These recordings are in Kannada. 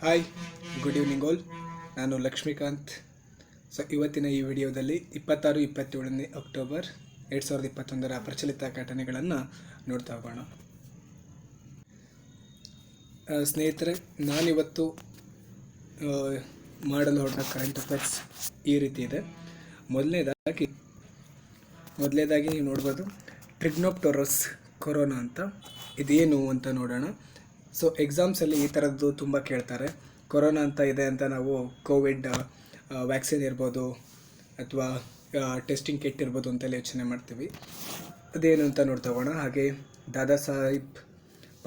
Hi, good evening all. ನಾನು ಲಕ್ಷ್ಮೀಕಾಂತ್. ಇವತ್ತಿನ ಈ ವಿಡಿಯೋದಲ್ಲಿ 26-27 ಅಕ್ಟೋಬರ್ 2021 ಪ್ರಚಲಿತ ಘಟನೆಗಳನ್ನು ನೋಡ್ತಾ ಹೋಗೋಣ. ಸ್ನೇಹಿತರೆ, ನಾನಿವತ್ತು ಮಾಡಲು ಹೊರಟ ಕರೆಂಟ್ ಅಫೇರ್ಸ್ ಈ ರೀತಿ ಇದೆ. ಮೊದಲನೇದಾಗಿ ನೀವು ನೋಡ್ಬೋದು ಟ್ರಿಗ್ನೋಪ್ಟೊರಸ್ ಕೊರೋನಾ ಅಂತ. ಇದೇನು ಅಂತ ನೋಡೋಣ. ಎಕ್ಸಾಮ್ಸಲ್ಲಿ ಈ ಥರದ್ದು ತುಂಬ ಕೇಳ್ತಾರೆ. ಕೊರೋನಾ ಅಂತ ಇದೆ ಅಂತ ನಾವು ಕೋವಿಡ್ ವ್ಯಾಕ್ಸಿನ್ ಇರ್ಬೋದು ಅಥವಾ ಟೆಸ್ಟಿಂಗ್ ಕಿಟ್ ಇರ್ಬೋದು ಅಂತೆಲ್ಲ ಯೋಚನೆ ಮಾಡ್ತೀವಿ. ಅದೇನು ಅಂತ ನೋಡ್ತಾ ಹೋಗೋಣ. ಹಾಗೆ ದಾದಾ ಸಾಹೇಬ್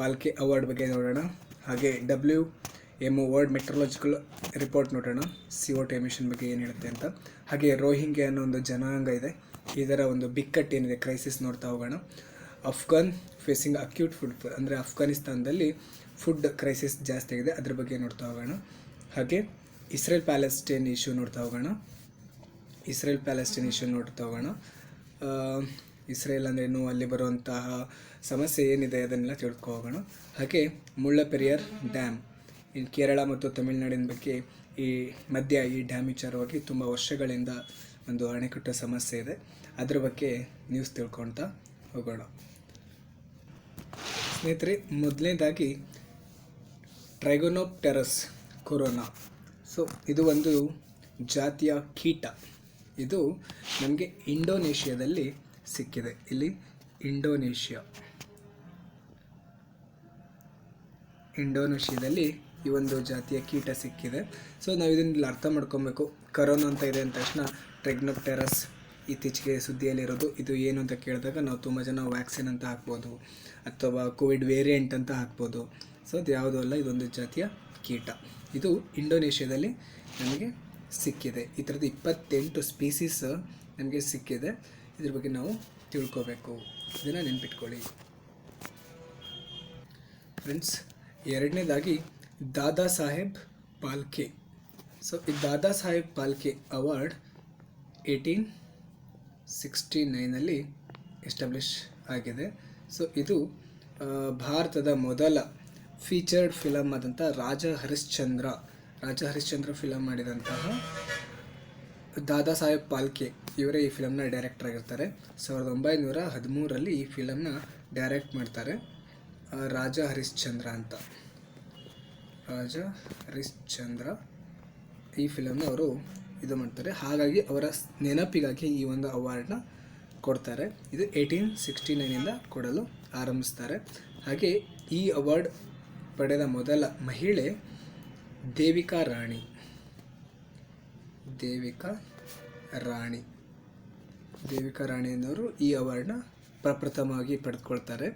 ಪಾಲ್ಕೆ ಅವಾರ್ಡ್ ಬಗ್ಗೆ ನೋಡೋಣ. ಹಾಗೆ WMO ವರ್ಲ್ಡ್ ಮೆಟ್ರೊಲಾಜಿಕಲ್ ರಿಪೋರ್ಟ್ ನೋಡೋಣ, CO2 ಎಮಿಷನ್ ಬಗ್ಗೆ ಏನು ಹೇಳುತ್ತೆ ಅಂತ. ಹಾಗೆ ರೋಹಿಂಗ್ಯಾ ಅನ್ನೋ ಒಂದು ಜನಾಂಗ ಇದೆ, ಇದರ ಒಂದು ಬಿಕ್ಕಟ್ಟು ಏನಿದೆ, ಕ್ರೈಸಿಸ್ ನೋಡ್ತಾ ಹೋಗೋಣ. ಅಫ್ಘಾನ್ ಫೇಸಿಂಗ್ ಅಕ್ಯೂಟ್ ಫುಡ್, ಅಂದರೆ ಅಫ್ಘಾನಿಸ್ತಾನದಲ್ಲಿ ಫುಡ್ ಕ್ರೈಸಿಸ್ ಜಾಸ್ತಿ ಆಗಿದೆ, ಅದ್ರ ಬಗ್ಗೆ ನೋಡ್ತಾ ಹೋಗೋಣ. ಹಾಗೆ ಇಸ್ರೇಲ್ ಪ್ಯಾಲೆಸ್ಟೈನ್ ಇಶ್ಯೂ ನೋಡ್ತಾ ಹೋಗೋಣ. ಇಸ್ರೇಲ್ ಅಂದ್ರೇನು, ಅಲ್ಲಿ ಬರುವಂತಹ ಸಮಸ್ಯೆ ಏನಿದೆ ಅದನ್ನೆಲ್ಲ ತಿಳ್ಕೊ ಹೋಗೋಣ. ಹಾಗೆ ಮುಳ್ಳಪೆರಿಯಾರ್ ಡ್ಯಾಮ್ ಇನ್ನು ಕೇರಳ ಮತ್ತು ತಮಿಳುನಾಡಿನ ಬಗ್ಗೆ, ಈ ಡ್ಯಾಮ್ ವಿಚಾರವಾಗಿ ತುಂಬ ವರ್ಷಗಳಿಂದ ಒಂದು ಅಣೆಕಟ್ಟು ಸಮಸ್ಯೆ ಇದೆ, ಅದ್ರ ಬಗ್ಗೆ ನ್ಯೂಸ್ ತಿಳ್ಕೊಳ್ತಾ ಹೋಗೋಣ. ಸ್ನೇಹಿತರೆ, ಮೊದಲನೇದಾಗಿ ಟ್ರೈಗೋನೋಪ್ಟೆರಸ್ ಕೊರೋನಾ. ಇದು ಒಂದು ಜಾತಿಯ ಕೀಟ. ಇದು ನಮಗೆ ಇಂಡೋನೇಷ್ಯಾದಲ್ಲಿ ಸಿಕ್ಕಿದೆ. ಇಲ್ಲಿ ಇಂಡೋನೇಷ್ಯಾದಲ್ಲಿ ಈ ಒಂದು ಜಾತಿಯ ಕೀಟ ಸಿಕ್ಕಿದೆ. ನಾವು ಇದನ್ನೆಲ್ಲ ಅರ್ಥ ಮಾಡ್ಕೊಬೇಕು. ಕರೋನಾ ಅಂತ ಇದೆ ಅಂದ ತಕ್ಷಣ ಟ್ರೈಗೋನೋಪ್ಟೆರಸ್ ಇತ್ತೀಚೆಗೆ ಸುದ್ದಿಯಲ್ಲಿರೋದು. ಇದು ಏನು ಅಂತ ಕೇಳಿದಾಗ ನಾವು ತುಂಬ ಜನ ವ್ಯಾಕ್ಸಿನ್ ಅಂತ ಹಾಕ್ಬೋದು ಅಥವಾ ಕೋವಿಡ್ ವೇರಿಯಂಟ್ ಅಂತ ಹಾಕ್ಬೋದು. ಅದು ಯಾವುದೂ ಅಲ್ಲ, ಇದೊಂದು ಜಾತಿಯ ಕೀಟ. ಇದು ಇಂಡೋನೇಷ್ಯಾದಲ್ಲಿ ನಮಗೆ ಸಿಕ್ಕಿದೆ. ಈ ಥರದ್ದು 28 ಸ್ಪೀಸೀಸ್ ನಮಗೆ ಸಿಕ್ಕಿದೆ. ಇದ್ರ ಬಗ್ಗೆ ನಾವು ತಿಳ್ಕೋಬೇಕು, ಇದನ್ನು ನೆನ್ಪಿಟ್ಕೊಳ್ಳಿ ಫ್ರೆಂಡ್ಸ್. ಎರಡನೇದಾಗಿ ದಾದಾ ಸಾಹೇಬ್ ಪಾಲ್ಕೆ. ಈ ದಾದಾ ಸಾಹೇಬ್ ಪಾಲ್ಕೆ ಅವಾರ್ಡ್ 1869 ಎಸ್ಟಾಬ್ಲಿಷ್ ಆಗಿದೆ. ಇದು ಭಾರತದ ಮೊದಲ ಫೀಚರ್ಡ್ ಫಿಲಮ್ ಆದಂಥ ರಾಜ ಹರಿಶ್ಚಂದ್ರ ಫಿಲಮ್ ಮಾಡಿದಂತಹ ದಾದಾ ಸಾಹೇಬ್ ಪಾಲ್ಕೆ ಇವರೇ ಈ ಫಿಲಮ್ನ ಡೈರೆಕ್ಟರ್ ಆಗಿರ್ತಾರೆ. 1913 ಈ ಫಿಲಮ್ನ ಡೈರೆಕ್ಟ್ ಮಾಡ್ತಾರೆ. ರಾಜ ಹರಿಶ್ಚಂದ್ರ ಈ ಫಿಲಮ್ನ ಅವರು ಇದು ಮಾಡ್ತಾರೆ. ಹಾಗಾಗಿ ಅವರ ನೆನಪಿಗಾಗಿ ಈ ಒಂದು ಅವಾರ್ಡ್ನ ಕೊಡ್ತಾರೆ. ಇದು 1869 ಕೊಡಲು ಆರಂಭಿಸ್ತಾರೆ. ಹಾಗೆ ಈ ಅವಾರ್ಡ್ ಪಡೆದ ಮೊದಲ ಮಹಿಳೆ ದೇವಿಕಾ ರಾಣಿ ಅನ್ನೋರು ಈ ಅವಾರ್ಡ್ನ ಪ್ರಪ್ರಥಮವಾಗಿ ಪಡೆದುಕೊಳ್ತಾರೆ.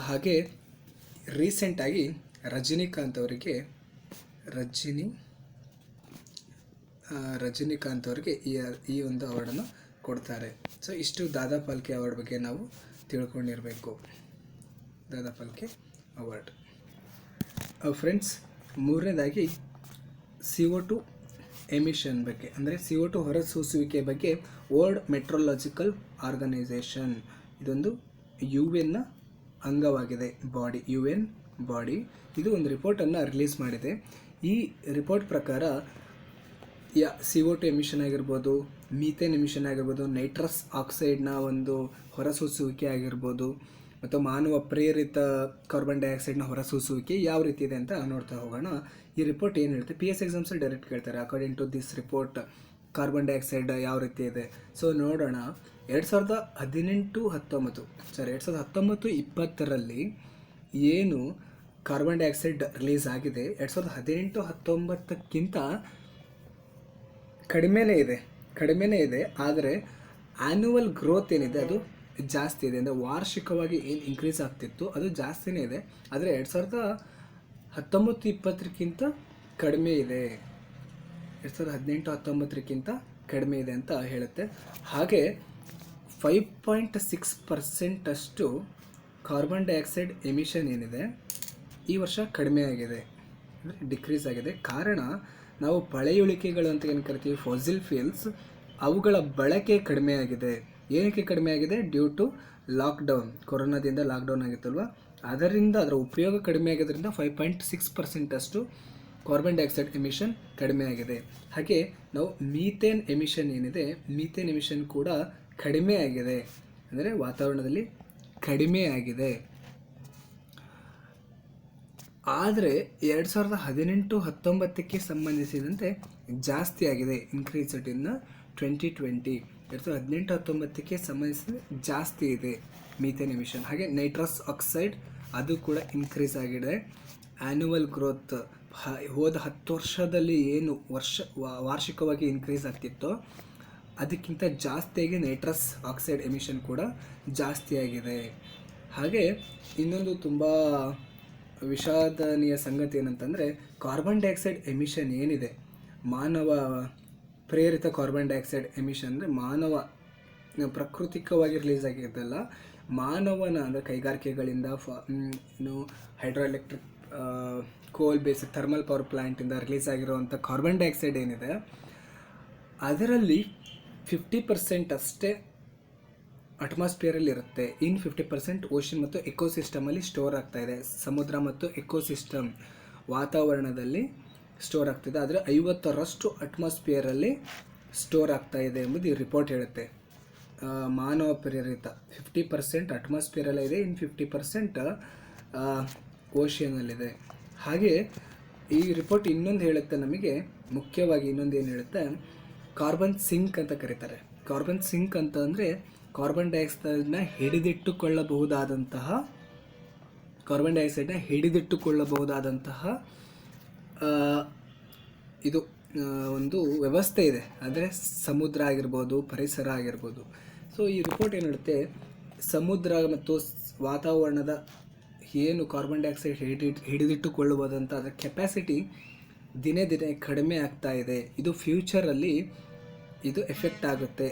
ಹಾಗೆ ರೀಸೆಂಟಾಗಿ ರಜನಿಕಾಂತ್ ಅವರಿಗೆ ಈ ಒಂದು ಅವಾರ್ಡನ್ನು ಕೊಡ್ತಾರೆ. ಇಷ್ಟು ದಾದಾ ಪಾಲ್ಕೆ ಅವಾರ್ಡ್ ಬಗ್ಗೆ ನಾವು ತಿಳ್ಕೊಂಡಿರಬೇಕು. ದಾದಾ ಪಾಲ್ಕೆ ಅವಾರ್ಡ್. ಫ್ರೆಂಡ್ಸ್, ಮೂರನೇದಾಗಿ CO2 ಎಮಿಷನ್ ಬಗ್ಗೆ, ಅಂದರೆ CO2 ಹೊರಸೂಸುವಿಕೆ ಬಗ್ಗೆ ವರ್ಲ್ಡ್ ಮೆಟ್ರೊಲಾಜಿಕಲ್ ಆರ್ಗನೈಸೇಷನ್, ಇದೊಂದು UN ಅಂಗವಾಗಿದೆ, UN ಬಾಡಿ. ಇದು ಒಂದು ರಿಪೋರ್ಟನ್ನು ರಿಲೀಸ್ ಮಾಡಿದೆ. ಈ ರಿಪೋರ್ಟ್ ಪ್ರಕಾರ CO2 ಎಮಿಷನ್ ಆಗಿರ್ಬೋದು, ಮೀಥೇನ್ ಎಮಿಷನ್ ಆಗಿರ್ಬೋದು, ನೈಟ್ರಸ್ ಆಕ್ಸೈಡ್ನ ಒಂದು ಹೊರಸೂಸುವಿಕೆ ಆಗಿರ್ಬೋದು, ಮತ್ತು ಮಾನವ ಪ್ರೇರಿತ ಕಾರ್ಬನ್ ಡೈಆಕ್ಸೈಡ್ನ ಹೊರಸೂಸುವಿಕೆ ಯಾವ ರೀತಿ ಇದೆ ಅಂತ ನೋಡ್ತಾ ಹೋಗೋಣ. ಈ ರಿಪೋರ್ಟ್ ಏನು ಹೇಳುತ್ತೆ, PS ಎಕ್ಸಾಮ್ಸಲ್ಲಿ ಡೈರೆಕ್ಟ್ ಕೇಳ್ತಾರೆ. According to this report carbon dioxide ಯಾವ ರೀತಿ ಇದೆ. ನೋಡೋಣ. 2019-20 ಏನು ಕಾರ್ಬನ್ ಡೈಆಕ್ಸೈಡ್ ರಿಲೀಸ್ ಆಗಿದೆ, 2018-19ಕ್ಕಿಂತ ಕಡಿಮೆನೇ ಇದೆ. ಆದರೆ ಆ್ಯನ್ಯುವಲ್ ಗ್ರೋತ್ ಏನಿದೆ ಅದು ಜಾಸ್ತಿ ಇದೆ. ಅಂದರೆ ವಾರ್ಷಿಕವಾಗಿ ಏನು ಇನ್ಕ್ರೀಸ್ ಆಗ್ತಿತ್ತು ಅದು ಜಾಸ್ತಿನೇ ಇದೆ. ಆದರೆ 2019-20ಕ್ಕಿಂತ ಕಡಿಮೆ ಇದೆ. 2018-19ಕ್ಕಿಂತ ಕಡಿಮೆ ಇದೆ ಅಂತ ಹೇಳುತ್ತೆ. ಹಾಗೆ 5.6% ಅಷ್ಟು ಕಾರ್ಬನ್ ಡೈಆಕ್ಸೈಡ್ ಎಮಿಷನ್ ಏನಿದೆ ಈ ವರ್ಷ ಕಡಿಮೆ ಆಗಿದೆ, ಅಂದರೆ ಡಿಕ್ರೀಸ್ ಆಗಿದೆ. ಕಾರಣ ನಾವು ಪಳೆಯುಳಿಕೆಗಳು ಅಂತ ಏನು ಕರಿತೀವಿ, ಫಾಸಿಲ್ ಫ್ಯೂಲ್ಸ್, ಅವುಗಳ ಬಳಕೆ ಕಡಿಮೆ ಆಗಿದೆ. ಏನಕ್ಕೆ ಕಡಿಮೆ ಆಗಿದೆ? Due to lockdown. ಕೊರೋನಾದಿಂದ ಲಾಕ್ಡೌನ್ ಆಗಿತ್ತಲ್ವ, ಅದರಿಂದ ಅದರ ಉಪಯೋಗ ಕಡಿಮೆ ಆಗೋದ್ರಿಂದ 5.6% ಅಷ್ಟು ಕಾರ್ಬನ್ ಡೈಆಕ್ಸೈಡ್ ಎಮಿಷನ್ ಕಡಿಮೆ ಆಗಿದೆ. ಹಾಗೆ ನಾವು ಮೀಥೇನ್ ಎಮಿಷನ್ ಏನಿದೆ, ಮೀಥೇನ್ ಎಮಿಷನ್ ಕೂಡ ಕಡಿಮೆ ಆಗಿದೆ, ಅಂದರೆ ವಾತಾವರಣದಲ್ಲಿ ಕಡಿಮೆ ಆಗಿದೆ. ಆದರೆ 2018-19ಕ್ಕೆ ಸಂಬಂಧಿಸಿದಂತೆ ಜಾಸ್ತಿ ಆಗಿದೆ, ಇನ್ಕ್ರೀಸ್ಡ್ ಇನ್ 2020. 2018-19ಕ್ಕೆ ಸಂಬಂಧಿಸಿದಂತೆ ಜಾಸ್ತಿ ಇದೆ ಮೀಥೇನ್ ಎಮಿಷನ್. ಹಾಗೆ ನೈಟ್ರಸ್ ಆಕ್ಸೈಡ್ ಅದು ಕೂಡ ಇನ್ಕ್ರೀಸ್ ಆಗಿದೆ. ಆ್ಯನ್ಯುವಲ್ ಗ್ರೋತ್ ಹೋದ 10 ವರ್ಷದಲ್ಲಿ ಏನು ವಾರ್ಷಿಕವಾಗಿ ಇನ್ಕ್ರೀಸ್ ಆಗ್ತಿತ್ತೋ ಅದಕ್ಕಿಂತ ಜಾಸ್ತಿಯಾಗಿ ನೈಟ್ರಸ್ ಆಕ್ಸೈಡ್ ಎಮಿಷನ್ ಕೂಡ ಜಾಸ್ತಿಯಾಗಿದೆ. ಹಾಗೆ ಇನ್ನೊಂದು ತುಂಬ ವಿಷಾದನೀಯ ಸಂಗತಿ ಏನಂತಂದರೆ, ಕಾರ್ಬನ್ ಡೈಆಕ್ಸೈಡ್ ಎಮಿಷನ್ ಏನಿದೆ, ಮಾನವ ಪ್ರೇರಿತ ಕಾರ್ಬನ್ ಡೈಆಕ್ಸೈಡ್ ಎಮಿಷನ್ ಅಂದರೆ ಮಾನವ ಪ್ರಾಕೃತಿಕವಾಗಿ ರಿಲೀಸ್ ಆಗಿದ್ದಲ್ಲ, ಮಾನವನ ಅಂದರೆ ಕೈಗಾರಿಕೆಗಳಿಂದ ಹೈಡ್ರೋ ಎಲೆಕ್ಟ್ರಿಕ್ ಕೋಲ್ ಬೇಸ್ಡ್ ಥರ್ಮಲ್ ಪವರ್ ಪ್ಲ್ಯಾಂಟಿಂದ ರಿಲೀಸ್ ಆಗಿರುವಂಥ ಕಾರ್ಬನ್ ಡೈಆಕ್ಸೈಡ್ ಏನಿದೆ ಅದರಲ್ಲಿ 50% ಅಷ್ಟೇ ಅಟ್ಮಾಸ್ಫಿಯರಲ್ಲಿ ಇರುತ್ತೆ. 50% ಓಷನ್ ಮತ್ತು ಎಕೋಸಿಸ್ಟಮಲ್ಲಿ ಸ್ಟೋರ್ ಆಗ್ತಾ ಇದೆ. ಸಮುದ್ರ ಮತ್ತು ಎಕೋಸಿಸ್ಟಮ್ ವಾತಾವರಣದಲ್ಲಿ ಸ್ಟೋರ್ ಆಗ್ತಿದೆ. ಆದರೆ 50% ಅಟ್ಮಾಸ್ಫಿಯರಲ್ಲಿ ಸ್ಟೋರ್ ಆಗ್ತಾ ಇದೆ ಎಂಬುದು ಈ ರಿಪೋರ್ಟ್ ಹೇಳುತ್ತೆ. ಮಾನವ ಪ್ರೇರಿತ 50% ಅಟ್ಮಾಸ್ಫಿಯರಲ್ಲೇ ಇದೆ, ಇನ್ನು 50% ಓಷಿಯನಲ್ಲಿದೆ. ಹಾಗೆ ಈ ರಿಪೋರ್ಟ್ ಇನ್ನೊಂದು ಹೇಳುತ್ತೆ ನಮಗೆ, ಮುಖ್ಯವಾಗಿ ಇನ್ನೊಂದು ಏನು ಹೇಳುತ್ತೆ, ಕಾರ್ಬನ್ ಸಿಂಕ್ ಅಂತ ಕರೀತಾರೆ. ಕಾರ್ಬನ್ ಸಿಂಕ್ ಅಂತ ಅಂದರೆ ಕಾರ್ಬನ್ ಡೈಆಕ್ಸೈಡ್ನ ಹಿಡಿದಿಟ್ಟುಕೊಳ್ಳಬಹುದಾದಂತಹ ಇದು ಒಂದು ವ್ಯವಸ್ಥೆ ಇದೆ, ಅಂದರೆ ಸಮುದ್ರ ಆಗಿರ್ಬೋದು, ಪರಿಸರ ಆಗಿರ್ಬೋದು. ಸೊ ಈ ರಿಪೋರ್ಟ್ ಏನು ಹೇಳುತ್ತೆ, ಸಮುದ್ರ ಮತ್ತು ವಾತಾವರಣದ ಏನು ಕಾರ್ಬನ್ ಡೈಆಕ್ಸೈಡ್ ಹಿಡಿದಿಟ್ಟುಕೊಳ್ಳಬಹುದಂತ ಅದರ ಕೆಪ್ಯಾಸಿಟಿ ದಿನೇ ದಿನೇ ಕಡಿಮೆ ಆಗ್ತಾ ಇದೆ. ಇದು ಫ್ಯೂಚರಲ್ಲಿ ಇದು ಎಫೆಕ್ಟ್ ಆಗುತ್ತೆ,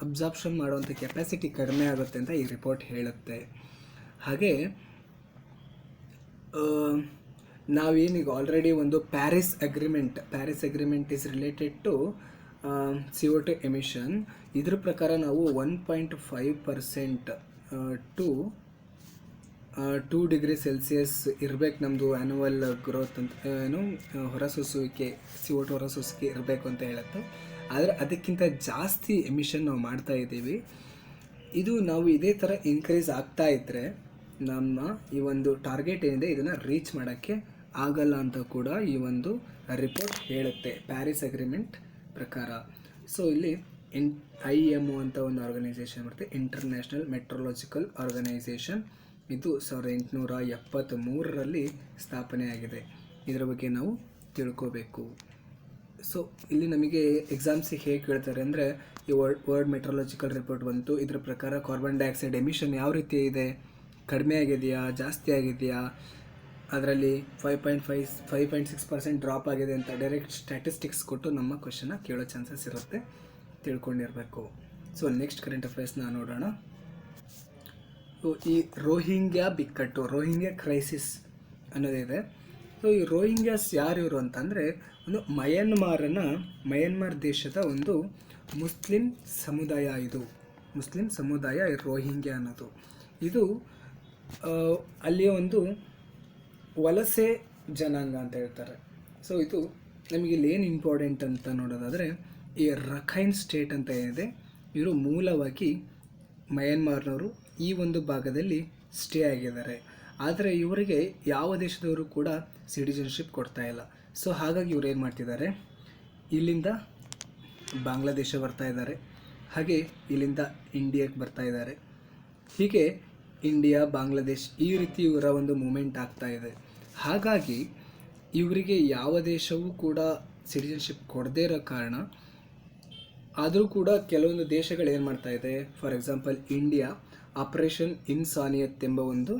ಅಬ್ಸಾರ್ಪ್ಷನ್ ಮಾಡುವಂಥ ಕೆಪ್ಯಾಸಿಟಿ ಕಡಿಮೆ ಆಗುತ್ತೆ ಅಂತ ಈ ರಿಪೋರ್ಟ್ ಹೇಳುತ್ತೆ. ಹಾಗೆ ನಾವೇನೀಗ ಆಲ್ರೆಡಿ ಒಂದು Paris agreement is related to CO2 emission. ಇದ್ರ ಪ್ರಕಾರ ನಾವು 1.5% ಟು 2 ಡಿಗ್ರಿ ಸೆಲ್ಸಿಯಸ್ ಇರಬೇಕು ನಮ್ಮದು ಆ್ಯನ್ಯುವಲ್ ಗ್ರೋತ್ ಅಂತ, ಏನು ಹೊರಸೂಸುವಿಕೆ, CO2 ಹೊರಸೂಸುವಿಕೆ ಇರಬೇಕು ಅಂತ ಹೇಳುತ್ತೆ. ಆದರೆ ಅದಕ್ಕಿಂತ ಜಾಸ್ತಿ ಎಮಿಷನ್ ನಾವು ಮಾಡ್ತಾ ಇದ್ದೀವಿ. ಇದು ನಾವು ಇದೇ ಥರ ಇನ್ಕ್ರೀಸ್ ಆಗ್ತಾ ಇದ್ದರೆ ನಮ್ಮ ಈ ಒಂದು ಟಾರ್ಗೆಟ್ ಏನಿದೆ ಇದನ್ನು ರೀಚ್ ಮಾಡೋಕ್ಕೆ ಆಗಲ್ಲ ಅಂತ ಕೂಡ ಈ ಒಂದು ರಿಪೋರ್ಟ್ ಹೇಳುತ್ತೆ, ಪ್ಯಾರಿಸ್ ಅಗ್ರಿಮೆಂಟ್ ಪ್ರಕಾರ. ಸೊ ಇಲ್ಲಿ IMO ಅಂತ ಒಂದು ಆರ್ಗನೈಸೇಷನ್ ಬರುತ್ತೆ, ಇಂಟರ್ನ್ಯಾಷನಲ್ ಮೆಟ್ರೋಲಾಜಿಕಲ್ ಆರ್ಗನೈಸೇಷನ್. ಇದು 1873ರಲ್ಲಿ ಸ್ಥಾಪನೆಯಾಗಿದೆ. ಇದರ ಬಗ್ಗೆ ನಾವು ತಿಳ್ಕೋಬೇಕು. ಸೊ ಇಲ್ಲಿ ನಮಗೆ ಎಕ್ಸಾಮ್ಸಿಗೆ ಹೇಗೆ ಕೇಳ್ತಾರೆ ಅಂದರೆ, ಈ ವರ್ಲ್ಡ್ ಮೆಟ್ರೋಲಾಜಿಕಲ್ ರಿಪೋರ್ಟ್ ಬಂತು, ಇದರ ಪ್ರಕಾರ ಕಾರ್ಬನ್ ಡೈಆಕ್ಸೈಡ್ ಎಮಿಷನ್ ಯಾವ ರೀತಿ ಇದೆ, ಕಡಿಮೆ ಆಗಿದೆಯಾ, ಜಾಸ್ತಿ ಆಗಿದೆಯಾ, ಅದರಲ್ಲಿ 5.6% ಡ್ರಾಪ್ ಆಗಿದೆ ಅಂತ ಡೈರೆಕ್ಟ್ ಸ್ಟ್ಯಾಟಿಸ್ಟಿಕ್ಸ್ ಕೊಟ್ಟು ನಮ್ಮ ಕ್ವಶನ್ನ ಕೇಳೋ ಚಾನ್ಸಸ್ ಇರುತ್ತೆ, ತಿಳ್ಕೊಂಡಿರಬೇಕು. ಸೊ ನೆಕ್ಸ್ಟ್ ಕರೆಂಟ್ ಅಫೇರ್ಸ್ನ ನೋಡೋಣ. ಸೊ ಈ ರೋಹಿಂಗ್ಯಾ ಬಿಕ್ಕಟ್ಟು, ರೋಹಿಂಗ್ಯಾ ಕ್ರೈಸಿಸ್ ಅನ್ನೋದಿದೆ. ಸೊ ಈ ರೋಹಿಂಗ್ಯಾಸ್ ಯಾರು ಇವರು ಅಂತಂದರೆ, ಒಂದು ಮಯನ್ಮಾರ್ ದೇಶದ ಒಂದು ಮುಸ್ಲಿಂ ಸಮುದಾಯ. ಇದು ಮುಸ್ಲಿಂ ಸಮುದಾಯ ರೋಹಿಂಗ್ಯಾ ಅನ್ನೋದು. ಇದು ಅಲ್ಲಿಯ ಒಂದು ವಲಸೆ ಜನಾಂಗ ಅಂತ ಹೇಳ್ತಾರೆ. ಸೊ ಇದು ನಮಗೆ ಇಲ್ಲಿ ಏನು ಇಂಪಾರ್ಟೆಂಟ್ ಅಂತ ನೋಡೋದಾದರೆ, ಈ ರಖೈನ್ ಸ್ಟೇಟ್ ಅಂತ ಏನಿದೆ, ಇವರು ಮೂಲವಾಗಿ ಮಯನ್ಮಾರ್ನವರು ಈ ಒಂದು ಭಾಗದಲ್ಲಿ ಸ್ಟೇ ಆಗಿದ್ದಾರೆ. ಆದರೆ ಇವರಿಗೆ ಯಾವ ದೇಶದವರು ಕೂಡ ಸಿಟಿಜನ್ಶಿಪ್ ಕೊಡ್ತಾ ಇಲ್ಲ. ಸೊ ಹಾಗಾಗಿ ಇವ್ರು ಏನು ಮಾಡ್ತಿದ್ದಾರೆ, ಇಲ್ಲಿಂದ ಬಾಂಗ್ಲಾದೇಶ ಬರ್ತಾ ಇದ್ದಾರೆ, ಹಾಗೆ ಇಲ್ಲಿಂದ ಇಂಡಿಯಾಕ್ಕೆ ಬರ್ತಾ ಇದ್ದಾರೆ. ಹೀಗೆ ಇಂಡಿಯಾ, ಬಾಂಗ್ಲಾದೇಶ್ ಈ ರೀತಿ ಇವರ ಒಂದು ಮೂಮೆಂಟ್ ಆಗ್ತಾ ಇದೆ. ಹಾಗಾಗಿ ಇವರಿಗೆ ಯಾವ ದೇಶವೂ ಕೂಡ ಸಿಟಿಜನ್ಶಿಪ್ ಕೊಡದೇ ಇರೋ ಕಾರಣ, ಆದರೂ ಕೂಡ ಕೆಲವೊಂದು ದೇಶಗಳು ಏನು ಮಾಡ್ತಾ ಇದೆ, for example India operation Insaniyat ಎಂಬ ಒಂದು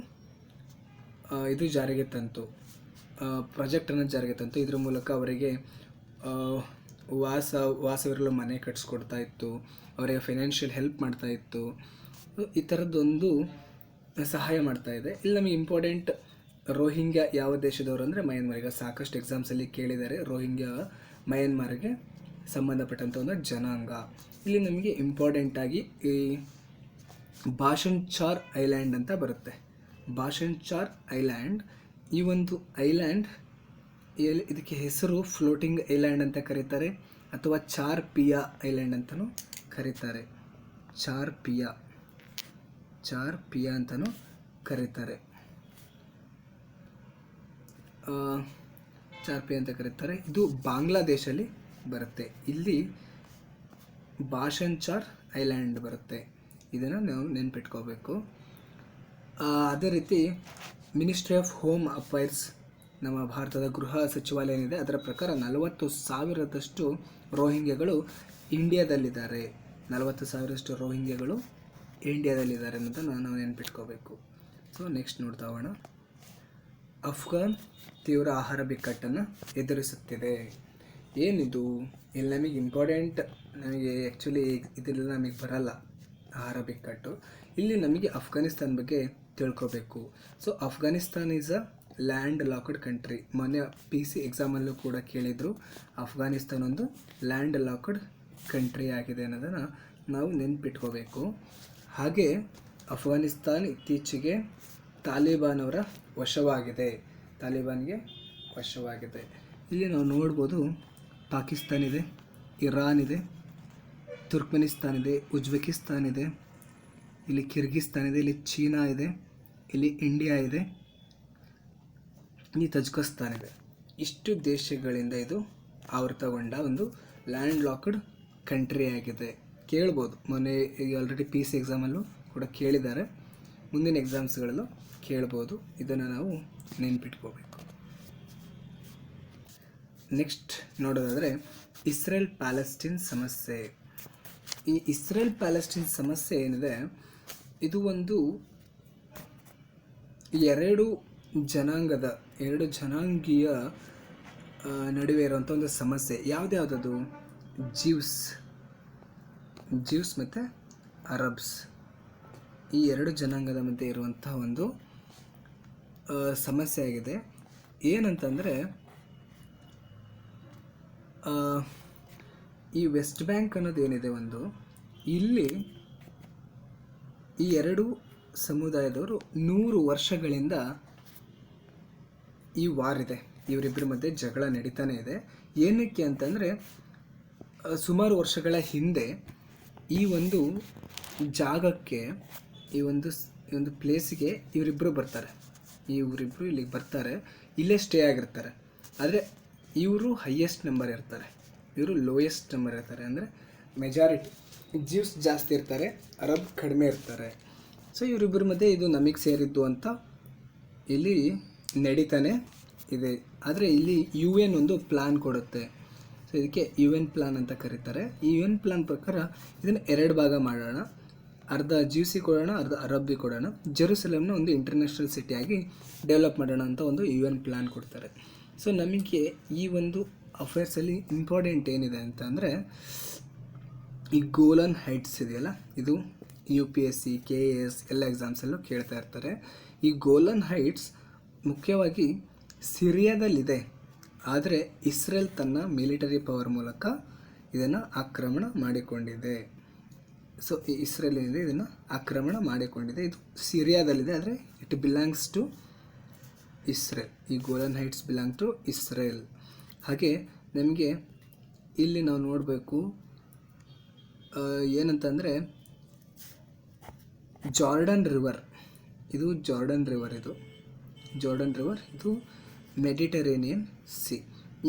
ಇದು ಜಾರಿಗೆ ತಂತು, ಪ್ರಾಜೆಕ್ಟನ್ನು ಜಾರಿಗೆ ತಂತು. ಇದರ ಮೂಲಕ ಅವರಿಗೆ ವಾಸವಿರಲು ಮನೆ ಕಟ್ಸ್ಕೊಡ್ತಾ ಇತ್ತು, ಅವರಿಗೆ ಫೈನಾನ್ಷಿಯಲ್ ಹೆಲ್ಪ್ ಮಾಡ್ತಾ ಇತ್ತು. ಈ ಥರದ್ದೊಂದು ಸಹಾಯ ಮಾಡ್ತಾ ಇದೆ. ಇಲ್ಲಿ ನಮಗೆ ಇಂಪಾರ್ಟೆಂಟ್ ರೋಹಿಂಗ್ಯಾ ಯಾವ ದೇಶದವರು ಅಂದರೆ ಮಯನ್ಮಾರ್. ಈಗ ಸಾಕಷ್ಟು ಎಕ್ಸಾಮ್ಸಲ್ಲಿ ಕೇಳಿದ್ದಾರೆ, ರೋಹಿಂಗ್ಯಾ ಮಯನ್ಮಾರ್ಗೆ ಸಂಬಂಧಪಟ್ಟಂಥ ಒಂದು ಜನಾಂಗ. ಇಲ್ಲಿ ನಮಗೆ ಇಂಪಾರ್ಟೆಂಟಾಗಿ ಈ ಭಾಷಣ್ ಚಾರ್ ಐಲ್ಯಾಂಡ್ ಅಂತ ಬರುತ್ತೆ. ಭಾಷಣ್ ಚಾರ್ ಐಲ್ಯಾಂಡ್. ಈ ಒಂದು ಐಲ್ಯಾಂಡ್ ಇದಕ್ಕೆ ಹೆಸರು ಫ್ಲೋಟಿಂಗ್ ಐಲ್ಯಾಂಡ್ ಅಂತ ಕರೀತಾರೆ, ಅಥವಾ ಚಾರ್ ಪಿಯಾ ಐಲ್ಯಾಂಡ್ ಅಂತಲೂ ಕರೀತಾರೆ. ಚಾರ್ ಪಿಯಾ ಅಂತಲೂ ಕರೀತಾರೆ. ಚಾರ್ ಪಿಯಾ ಅಂತ ಕರೀತಾರೆ. ಇದು ಬಾಂಗ್ಲಾದೇಶಲ್ಲಿ ಬರುತ್ತೆ. ಇಲ್ಲಿ ಭಾಷಣ್ ಚಾರ್ ಐಲ್ಯಾಂಡ್ ಬರುತ್ತೆ. ಇದನ್ನು ನಾವು ನೆನ್ಪಿಟ್ಕೋಬೇಕು. ಅದೇ ರೀತಿ ಮಿನಿಸ್ಟ್ರಿ ಆಫ್ ಹೋಮ್ ಅಫೈರ್ಸ್, ನಮ್ಮ ಭಾರತದ ಗೃಹ ಸಚಿವಾಲಯ ಏನಿದೆ ಅದರ ಪ್ರಕಾರ 40,000ದಷ್ಟು ರೋಹಿಂಗ್ಯಗಳು ಇಂಡಿಯಾದಲ್ಲಿದ್ದಾರೆ. 40,000ದಷ್ಟು ರೋಹಿಂಗ್ಯಗಳು ಇಂಡಿಯಾದಲ್ಲಿದ್ದಾರೆ ಅನ್ನೋದನ್ನು ನಾವು ನೆನ್ಪಿಟ್ಕೋಬೇಕು. ಸೊ ನೆಕ್ಸ್ಟ್ ನೋಡ್ತಾ ಹೋಗೋಣ. ಅಫ್ಘಾನ್ ತೀವ್ರ ಆಹಾರ ಬಿಕ್ಕಟ್ಟನ್ನು ಎದುರಿಸುತ್ತಿದೆ. ಏನಿದು? ಇಲ್ಲಿ ನಮಗೆ ಇಂಪಾರ್ಟೆಂಟ್, ನಮಗೆ ಆ್ಯಕ್ಚುಲಿ ಇದೆಲ್ಲ ನಮಗೆ ಬರಲ್ಲ ಆಹಾರ ಬಿಕ್ಕಟ್ಟು. ಇಲ್ಲಿ ನಮಗೆ ಅಫ್ಘಾನಿಸ್ತಾನ ಬಗ್ಗೆ ತಿಳ್ಕೋಬೇಕು. So Afghanistan is a land locked country. ಮೊನ್ನೆ PC ಎಕ್ಸಾಮಲ್ಲೂ ಕೂಡ ಕೇಳಿದರು, ಅಫ್ಘಾನಿಸ್ತಾನ ಒಂದು ಲ್ಯಾಂಡ್ ಲಾಕ್ಡ್ ಕಂಟ್ರಿ ಆಗಿದೆ ಅನ್ನೋದನ್ನು ನಾವು ನೆನ್ಪಿಟ್ಕೋಬೇಕು. ಹಾಗೆ ಅಫ್ಘಾನಿಸ್ತಾನ್ ಇತ್ತೀಚೆಗೆ ತಾಲಿಬಾನ್ಗೆ ವಶವಾಗಿದೆ. ಇಲ್ಲಿ ನಾವು ನೋಡ್ಬೋದು, ಪಾಕಿಸ್ತಾನ್ ಇದೆ, ಇರಾನ್ ಇದೆ, ತುರ್ಕ್ಮೆನಿಸ್ತಾನ್ ಇದೆ, ಉಜ್ಬೆಕಿಸ್ತಾನ್ ಇದೆ, ಇಲ್ಲಿ ಕಿರ್ಗಿಸ್ತಾನ್ ಇದೆ, ಇಲ್ಲಿ ಚೀನಾ ಇದೆ, ಇಲ್ಲಿ ಇಂಡಿಯಾ ಇದೆ, ಇಲ್ಲಿ ತಜ್ಕಿಸ್ತಾನ್ ಇದೆ. ಇಷ್ಟು ದೇಶಗಳಿಂದ ಇದು ಆವೃತಗೊಂಡ ಒಂದು ಲ್ಯಾಂಡ್ ಲಾಕ್ಡ್ ಕಂಟ್ರಿ ಆಗಿದೆ. ಕೇಳ್ಬೋದು, ಮೊನ್ನೆ ಆಲ್ರೆಡಿ PC ಎಕ್ಸಾಮಲ್ಲೂ ಕೂಡ ಕೇಳಿದ್ದಾರೆ, ಮುಂದಿನ ಎಕ್ಸಾಮ್ಸ್ಗಳಲ್ಲೂ ಕೇಳ್ಬೋದು. ಇದನ್ನು ನಾವು ನೆನ್ಪಿಟ್ಕೋಬೇಕು. ನೆಕ್ಸ್ಟ್ ನೋಡೋದಾದರೆ ಇಸ್ರೇಲ್ ಪ್ಯಾಲೆಸ್ಟೈನ್ ಸಮಸ್ಯೆ. ಈ ಇಸ್ರೇಲ್ ಪ್ಯಾಲೆಸ್ಟೈನ್ ಸಮಸ್ಯೆ ಏನಿದೆ, ಇದು ಒಂದು ಎರಡು ಜನಾಂಗೀಯ ನಡುವೆ ಇರುವಂಥ ಒಂದು ಸಮಸ್ಯೆ. ಯಾವುದ್ಯಾವುದದು? ಜ್ಯೂಸ್ ಮತ್ತು ಅರಬ್ಸ್, ಈ ಎರಡು ಜನಾಂಗದ ಮಧ್ಯೆ ಇರುವಂಥ ಒಂದು ಸಮಸ್ಯೆ ಆಗಿದೆ. ಏನಂತಂದರೆ, ಈ ವೆಸ್ಟ್ ಬ್ಯಾಂಕ್ ಅನ್ನೋದೇನಿದೆ ಒಂದು, ಇಲ್ಲಿ ಈ ಎರಡು ಸಮುದಾಯದವರು 100 ವರ್ಷಗಳಿಂದ ಈ ವಾರ್ ಇದೆ, ಇವರಿಬ್ಬರ ಮಧ್ಯೆ ಜಗಳ ನಡೀತಾನೆ ಇದೆ. ಏನಕ್ಕೆ ಅಂತಂದರೆ, ಸುಮಾರು ವರ್ಷಗಳ ಹಿಂದೆ ಈ ಒಂದು ಜಾಗಕ್ಕೆ, ಈ ಒಂದು ಪ್ಲೇಸಿಗೆ ಇವರಿಬ್ಬರು ಬರ್ತಾರೆ. ಇವರಿಬ್ಬರು ಇಲ್ಲಿಗೆ ಬರ್ತಾರೆ, ಇಲ್ಲೇ ಸ್ಟೇ ಆಗಿರ್ತಾರೆ. ಆದರೆ ಇವರು ಹೈಯೆಸ್ಟ್ ನಂಬರ್ ಇರ್ತಾರೆ, ಇವರು ಲೋಯೆಸ್ಟ್ ನಂಬರ್ ಇರ್ತಾರೆ. ಅಂದರೆ ಮೆಜಾರಿಟಿ ಜ್ಯೂಸ್ ಜಾಸ್ತಿ ಇರ್ತಾರೆ, ಅರಬ್ ಕಡಿಮೆ ಇರ್ತಾರೆ. ಸೊ ಇವರಿಬ್ಬರ ಮಧ್ಯೆ ಇದು ನಮಗೆ ಸೇರಿದ್ದು ಅಂತ ಇಲ್ಲಿ ನಡೀತಾನೆ ಇದೆ. ಆದರೆ ಇಲ್ಲಿ UN ಒಂದು ಪ್ಲ್ಯಾನ್ ಕೊಡುತ್ತೆ. ಸೊ ಇದಕ್ಕೆ UN ಪ್ಲ್ಯಾನ್ ಅಂತ ಕರೀತಾರೆ. ಈ UN ಪ್ಲ್ಯಾನ್ ಪ್ರಕಾರ ಇದನ್ನು 2 ಭಾಗ ಮಾಡೋಣ, ಅರ್ಧ ಜ್ಯೂಸಿ ಕೊಡೋಣ, ಅರ್ಧ ಅರಬ್ಬಿ ಕೊಡೋಣ. ಜೆರುಸಲೆಮ್ನ ಒಂದು ಇಂಟರ್ನ್ಯಾಷನಲ್ ಸಿಟಿಯಾಗಿ ಡೆವಲಪ್ ಮಾಡೋಣ ಅಂತ ಒಂದು UN ಪ್ಲ್ಯಾನ್ ಕೊಡ್ತಾರೆ. ಸೊ ನಮಗೆ ಈ ಒಂದು ಅಫೇರ್ಸಲ್ಲಿ ಇಂಪಾರ್ಟೆಂಟ್ ಏನಿದೆ ಅಂತ ಅಂದರೆ, ಈ ಗೋಲನ್ ಹೈಟ್ಸ್ ಇದೆಯಲ್ಲ, ಇದು UPSC KAS ಎಲ್ಲ ಎಕ್ಸಾಮ್ಸಲ್ಲೂ ಕೇಳ್ತಾ ಇರ್ತಾರೆ. ಈ ಗೋಲನ್ ಹೈಟ್ಸ್ ಮುಖ್ಯವಾಗಿ ಸಿರಿಯಾದಲ್ಲಿದೆ. ಆದರೆ ಇಸ್ರೇಲ್ ತನ್ನ ಮಿಲಿಟರಿ ಪವರ್ ಮೂಲಕ ಇದನ್ನು ಆಕ್ರಮಣ ಮಾಡಿಕೊಂಡಿದೆ. ಸೊ ಈ ಇಸ್ರೇಲ್ ಏನಿದೆ ಇದನ್ನು ಆಕ್ರಮಣ ಮಾಡಿಕೊಂಡಿದೆ. ಇದು ಸಿರಿಯಾದಲ್ಲಿದೆ, ಆದರೆ ಇಟ್ ಬಿಲಾಂಗ್ಸ್ ಟು ಇಸ್ರೇಲ್. ಈ Golan Heights belong to Israel. ಹಾಗೆ ನಮಗೆ ಇಲ್ಲಿ ನಾವು ನೋಡಬೇಕು ಏನಂತಂದರೆ, ಜಾರ್ಡನ್ ರಿವರ್, ಇದು ಜಾರ್ಡನ್ ರಿವರ್, ಇದು ಮೆಡಿಟರೇನಿಯನ್ ಸಿ.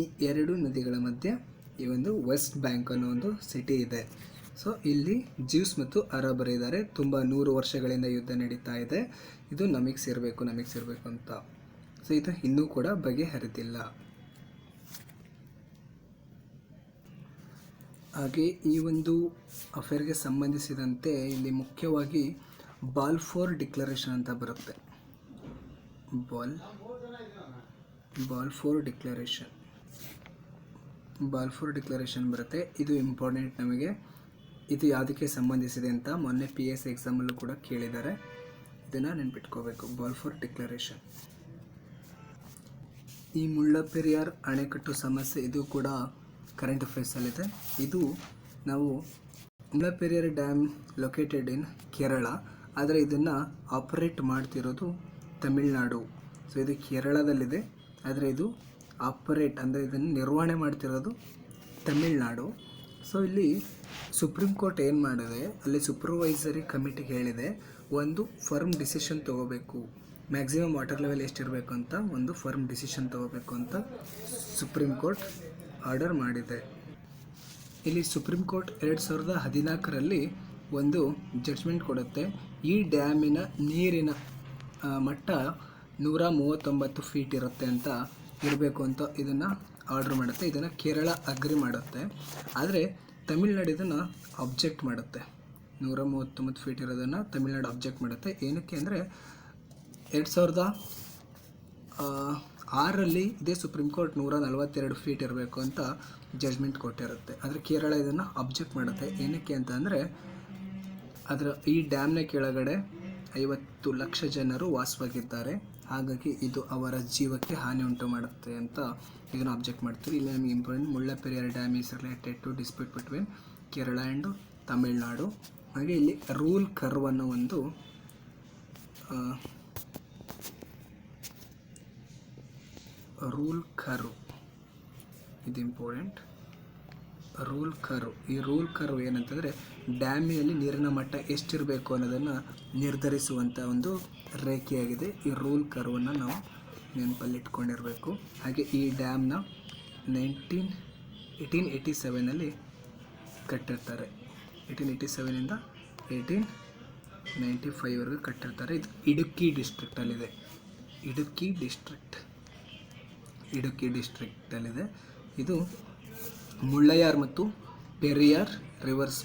ಈ ಎರಡು ನದಿಗಳ ಮಧ್ಯೆ ಈ ಒಂದು ವೆಸ್ಟ್ ಬ್ಯಾಂಕ್ ಅನ್ನೋ ಒಂದು ಸಿಟಿ ಇದೆ. ಸೊ ಇಲ್ಲಿ ಜ್ಯೂಸ್ ಮತ್ತು ಅರಬರು ಇದ್ದಾರೆ. ತುಂಬ 100 ವರ್ಷಗಳಿಂದ ಯುದ್ಧ ನಡೀತಾ ಇದೆ. ಇದು ನಮಗೆ ಸೇರಬೇಕು ಅಂತ. ಸೊ ಇದು ಇನ್ನೂ ಕೂಡ ಬಗೆಹರಿದಿಲ್ಲ. ಹಾಗೆ ಈ ಒಂದು ಅಫೇರ್ಗೆ ಸಂಬಂಧಿಸಿದಂತೆ ಇಲ್ಲಿ ಮುಖ್ಯವಾಗಿ ಬಾಲ್ಫೋರ್ ಡಿಕ್ಲರೇಷನ್ ಅಂತ ಬರುತ್ತೆ. ಬಾಲ್ಫೋರ್ ಡಿಕ್ಲರೇಷನ್ ಬರುತ್ತೆ. ಇದು ಇಂಪಾರ್ಟೆಂಟ್ ನಮಗೆ. ಇದು ಯಾವುದಕ್ಕೆ ಸಂಬಂಧಿಸಿದೆ ಅಂತ ಮೊನ್ನೆ PSC ಎಕ್ಸಾಮಲ್ಲೂ ಕೂಡ ಕೇಳಿದ್ದಾರೆ. ಇದನ್ನು ನೆನ್ಪಿಟ್ಕೋಬೇಕು, ಬಾಲ್ಫೋರ್ ಡಿಕ್ಲರೇಷನ್. ಈ ಮುಳ್ಳಪೆರಿಯಾರ್ ಅಣೆಕಟ್ಟು ಸಮಸ್ಯೆ, ಇದು ಕೂಡ ಕರೆಂಟ್ ಅಫೇರ್ಸಲ್ಲಿದೆ. ಇದು ನಾವು ಮುಳ್ಳಪೆರಿಯಾರ್ ಡ್ಯಾಮ್ ಲೊಕೇಟೆಡ್ ಇನ್ ಕೇರಳ, ಆದರೆ ಇದನ್ನು ಆಪರೇಟ್ ಮಾಡ್ತಿರೋದು ತಮಿಳ್ನಾಡು. ಸೊ ಇದು ಕೇರಳದಲ್ಲಿದೆ, ಆದರೆ ಇದು ಆಪರೇಟ್ ಅಂದರೆ ಇದನ್ನು ನಿರ್ವಹಣೆ ಮಾಡ್ತಿರೋದು ತಮಿಳ್ನಾಡು. ಸೊ ಇಲ್ಲಿ ಸುಪ್ರೀಂ ಕೋರ್ಟ್ ಏನು ಮಾಡಿದೆ, ಅಲ್ಲಿ ಸೂಪರ್ವೈಸರಿ ಕಮಿಟಿಗೆ ಹೇಳಿದೆ ಒಂದು ಫರ್ಮ್ ಡಿಸಿಷನ್ ತೊಗೋಬೇಕು, ಮ್ಯಾಕ್ಸಿಮಮ್ ವಾಟರ್ ಲೆವೆಲ್ ಎಷ್ಟಿರಬೇಕು ಅಂತ ಒಂದು ಫರ್ಮ್ ಡಿಸಿಷನ್ ತೊಗೋಬೇಕು ಅಂತ ಸುಪ್ರೀಂ ಕೋರ್ಟ್ ಆರ್ಡರ್ ಮಾಡಿದೆ. ಇಲ್ಲಿ ಸುಪ್ರೀಂ ಕೋರ್ಟ್ 2014ರಲ್ಲಿ ಒಂದು ಜಡ್ಜ್ಮೆಂಟ್ ಕೊಡುತ್ತೆ. ಈ ಡ್ಯಾಮಿನ ನೀರಿನ ಮಟ್ಟ 139 ಫೀಟ್ ಇರುತ್ತೆ ಅಂತ ಇರಬೇಕು ಅಂತ ಇದನ್ನು ಆರ್ಡ್ರ್ ಮಾಡುತ್ತೆ. ಇದನ್ನು ಕೇರಳ ಅಗ್ರಿ ಮಾಡುತ್ತೆ, ಆದರೆ ತಮಿಳ್ನಾಡು ಇದನ್ನು ಅಬ್ಜೆಕ್ಟ್ ಮಾಡುತ್ತೆ. 139 ಫೀಟ್ ಇರೋದನ್ನು ತಮಿಳ್ನಾಡು ಅಬ್ಜೆಕ್ಟ್ ಮಾಡುತ್ತೆ. ಏನಕ್ಕೆ ಅಂದರೆ 2006ರಲ್ಲಿ ಇದೇ ಸುಪ್ರೀಂ ಕೋರ್ಟ್ 142 ಫೀಟ್ ಇರಬೇಕು ಅಂತ ಜಡ್ಜ್ಮೆಂಟ್ ಕೊಟ್ಟಿರುತ್ತೆ, ಆದರೆ ಕೇರಳ ಇದನ್ನು ಅಬ್ಜೆಕ್ಟ್ ಮಾಡುತ್ತೆ. ಏನಕ್ಕೆ ಅಂತ ಅಂದರೆ ಈ ಡ್ಯಾಮ್ನ ಕೆಳಗಡೆ 50 ಲಕ್ಷ ಜನರು ವಾಸವಾಗಿದ್ದಾರೆ, ಹಾಗಾಗಿ ಇದು ಅವರ ಜೀವಕ್ಕೆ ಹಾನಿ ಉಂಟು ಮಾಡುತ್ತೆ ಅಂತ ಇದನ್ನು ಅಬ್ಜೆಕ್ಟ್ ಮಾಡ್ತೀವಿ. ಇಲ್ಲಿ ನಮಗೆ important ಮುಳ್ಳಪೆರಿಯಾರ್ dam is related to dispute between Kerala and Tamil Nadu. ಹಾಗೆ ಇಲ್ಲಿ ರೂಲ್ ಕರ್ವ್ ಅನ್ನೋ ಒಂದು ರೂಲ್ ಕರ್ವ್ ಇದು ಇಂಪಾರ್ಟೆಂಟ್. ರೂಲ್ ಕರ್ವ್, ಈ ರೂಲ್ ಕರ್ವ್ ಏನಂತಂದರೆ ಡ್ಯಾಮಿನಲ್ಲಿ ನೀರಿನ ಮಟ್ಟ ಎಷ್ಟಿರಬೇಕು ಅನ್ನೋದನ್ನು ನಿರ್ಧರಿಸುವಂಥ ಒಂದು ರೇಖೆಯಾಗಿದೆ. ಈ ರೂಲ್ ಕರ್ವನ್ನು ನಾವು ನೆನಪಲ್ಲಿ ಇಟ್ಕೊಂಡಿರಬೇಕು. ಹಾಗೆ ಈ ಡ್ಯಾಮ್ನ 1887ನಲ್ಲಿ ಕಟ್ಟಿರ್ತಾರೆ. 1887ಇಂದ 1895ವರೆಗೂ ಕಟ್ಟಿರ್ತಾರೆ. ಇದು ಇಡುಕ್ಕಿ ಡಿಸ್ಟ್ರಿಕ್ಟಲ್ಲಿದೆ. ಇಡುಕ್ಕಿ ಡಿಸ್ಟ್ರಿಕ್ಟಲ್ಲಿದೆ. ಇದು ಮುಳ್ಳಯಾರ್ ಮತ್ತು ಪೆರಿಯಾರ್ ರಿವರ್ಸ್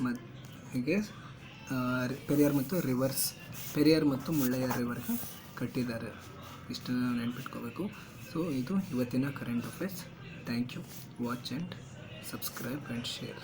ಪೆರಿಯಾರ್ ಮತ್ತು ಮುಳ್ಳಯಾರ್ ರಿವರ್ಗೆ ಕಟ್ಟಿದ್ದಾರೆ. ಇಷ್ಟನ್ನು ನೆನ್ಪಿಟ್ಕೋಬೇಕು. ಸೊ ಇದು ಇವತ್ತಿನ current affairs. Thank you. Watch and subscribe and share.